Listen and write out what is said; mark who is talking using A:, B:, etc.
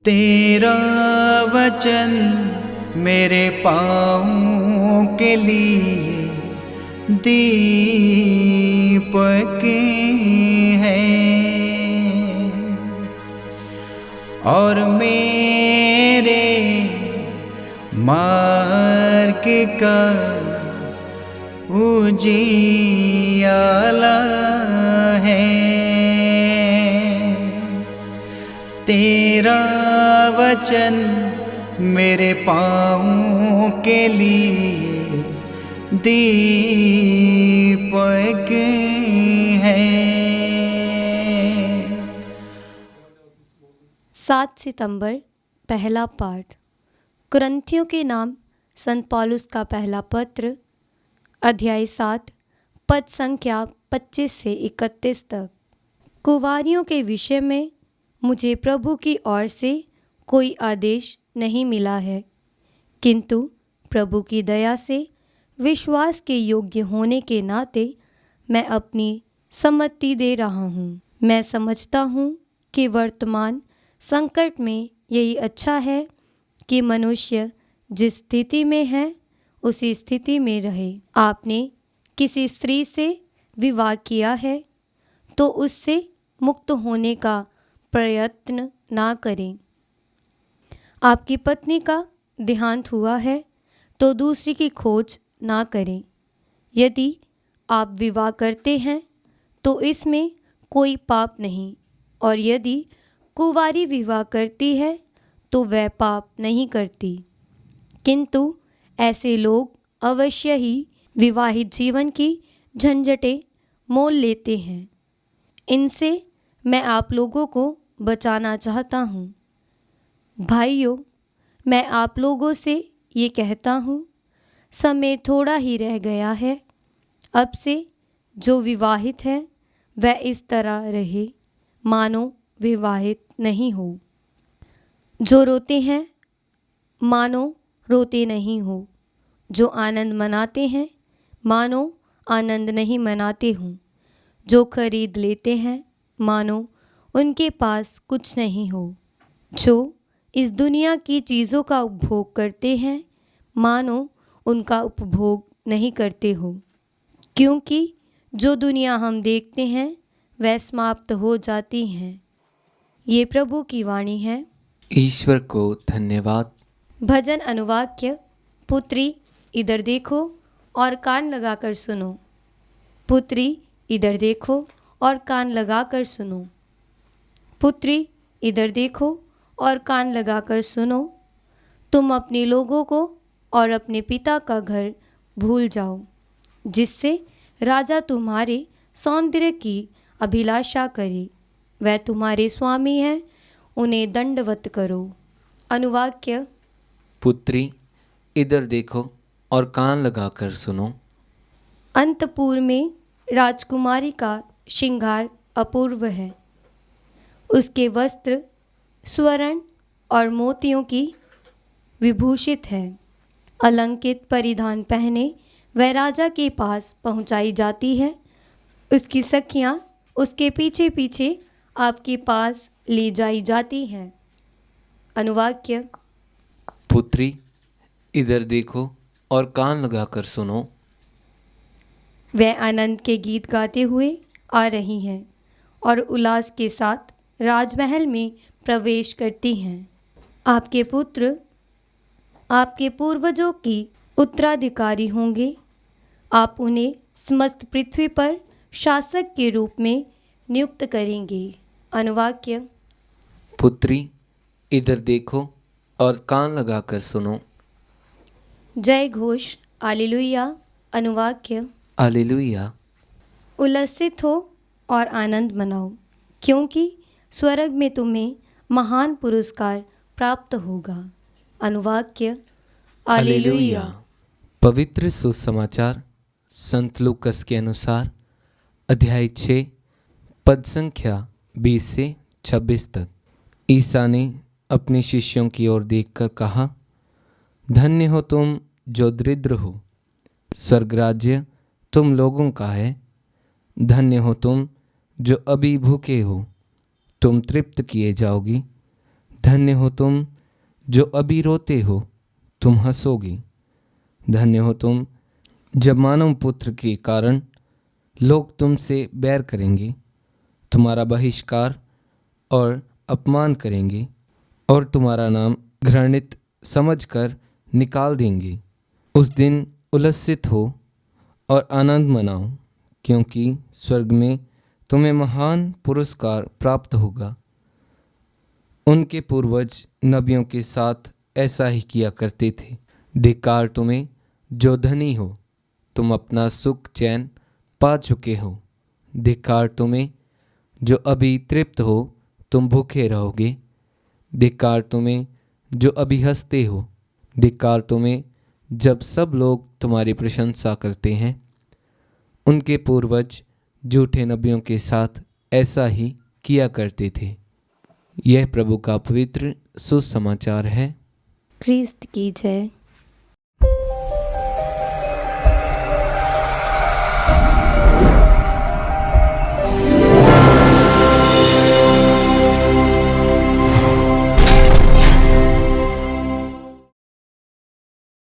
A: तेरा वचन मेरे पाँवों के लिए दीपक है और मेरे मार्ग का उजियाला है। तेरा वचन मेरे पाँवों के लिए दीपक है।
B: 7 सितंबर पहला पाठ। कुरिन्थियों के नाम संत पौलुस का पहला पत्र, अध्याय 7, पद संख्या 25 से 31 तक। कुंवारियों के विषय में मुझे प्रभु की ओर से कोई आदेश नहीं मिला है, किंतु प्रभु की दया से विश्वास के योग्य होने के नाते मैं अपनी सम्मति दे रहा हूँ। मैं समझता हूँ कि वर्तमान संकट में यही अच्छा है कि मनुष्य जिस स्थिति में है उसी स्थिति में रहे। आपने किसी स्त्री से विवाह किया है तो उससे मुक्त होने का प्रयत्न ना करें। आपकी पत्नी का देहांत हुआ है तो दूसरी की खोज ना करें। यदि आप विवाह करते हैं तो इसमें कोई पाप नहीं, और यदि कुंवारी विवाह करती है तो वह पाप नहीं करती। किंतु ऐसे लोग अवश्य ही विवाहित जीवन की झंझटें मोल लेते हैं। इनसे मैं आप लोगों को बचाना चाहता हूँ। भाइयों, मैं आप लोगों से ये कहता हूँ, समय थोड़ा ही रह गया है। अब से जो विवाहित है वह इस तरह रहे मानो विवाहित नहीं हो। जो रोते हैं मानो रोते नहीं हो। जो आनंद मनाते हैं मानो आनंद नहीं मनाते हों। जो खरीद लेते हैं मानो उनके पास कुछ नहीं हो। जो इस दुनिया की चीज़ों का उपभोग करते हैं मानो उनका उपभोग नहीं करते हो, क्योंकि जो दुनिया हम देखते हैं वह समाप्त हो जाती हैं। ये प्रभु की वाणी है।
C: ईश्वर को धन्यवाद।
B: भजन अनुवाक्य। पुत्री इधर देखो और कान लगाकर सुनो। पुत्री इधर देखो और कान लगाकर सुनो। पुत्री इधर देखो और कान लगाकर सुनो। तुम अपने लोगों को और अपने पिता का घर भूल जाओ, जिससे राजा तुम्हारे सौंदर्य की अभिलाषा करे। वह तुम्हारे स्वामी हैं, उन्हें दंडवत करो। अनुवाक्य।
C: पुत्री इधर देखो और कान लगाकर सुनो।
B: अंतपुर में राजकुमारी का श्रृंगार अपूर्व है। उसके वस्त्र स्वर्ण और मोतियों की विभूषित है। अलंकृत परिधान पहने वह राजा के पास पहुंचाई जाती है। उसकी सखियां उसके पीछे पीछे आपके पास ले जाई जाती हैं। अनुवाक्य।
C: पुत्री इधर देखो और कान लगाकर सुनो।
B: वह आनंद के गीत गाते हुए आ रही हैं और उल्लास के साथ राजमहल में प्रवेश करती हैं। आपके पुत्र आपके पूर्वजों की उत्तराधिकारी होंगे। आप उन्हें समस्त पृथ्वी पर शासक के रूप में नियुक्त करेंगे। अनुवाक्य।
C: पुत्री इधर देखो और कान लगाकर सुनो।
B: जय घोष हालेलुया। अनुवाक्य।
C: हालेलुया।
B: उल्लसित हो और आनंद मनाओ, क्योंकि स्वर्ग में तुम्हें महान पुरस्कार प्राप्त होगा। अनुवाक्य। हालेलुया।
C: पवित्र सुसमाचार संत लूकस के अनुसार, अध्याय 6, पद संख्या 20 से 26 तक। ईसा ने अपने शिष्यों की ओर देखकर कहा, धन्य हो तुम जो दरिद्र हो, स्वर्ग राज्य तुम लोगों का है। धन्य हो तुम जो अभी भूखे हो, तुम तृप्त किए जाओगी। धन्य हो तुम जो अभी रोते हो, तुम हंसोगे। धन्य हो तुम जब मानव पुत्र के कारण लोग तुमसे बैर करेंगे, तुम्हारा बहिष्कार और अपमान करेंगे और तुम्हारा नाम घृणित समझकर निकाल देंगे। उस दिन उल्लसित हो और आनंद मनाओ, क्योंकि स्वर्ग में तुम्हें महान पुरस्कार प्राप्त होगा। उनके पूर्वज नबियों के साथ ऐसा ही किया करते थे। धिक्कार तुम्हें जो धनी हो, तुम अपना सुख चैन पा चुके हो। धिक्कार तुम्हें जो अभी तृप्त हो, तुम भूखे रहोगे। धिक्कार तुम्हें जो अभी हंसते हो। धिक्कार तुम्हें जब सब लोग तुम्हारी प्रशंसा करते हैं। उनके पूर्वज झूठे नबियों के साथ ऐसा ही किया करते थे। यह प्रभु का पवित्र सुसमाचार है।
B: क्रिस्त की जय।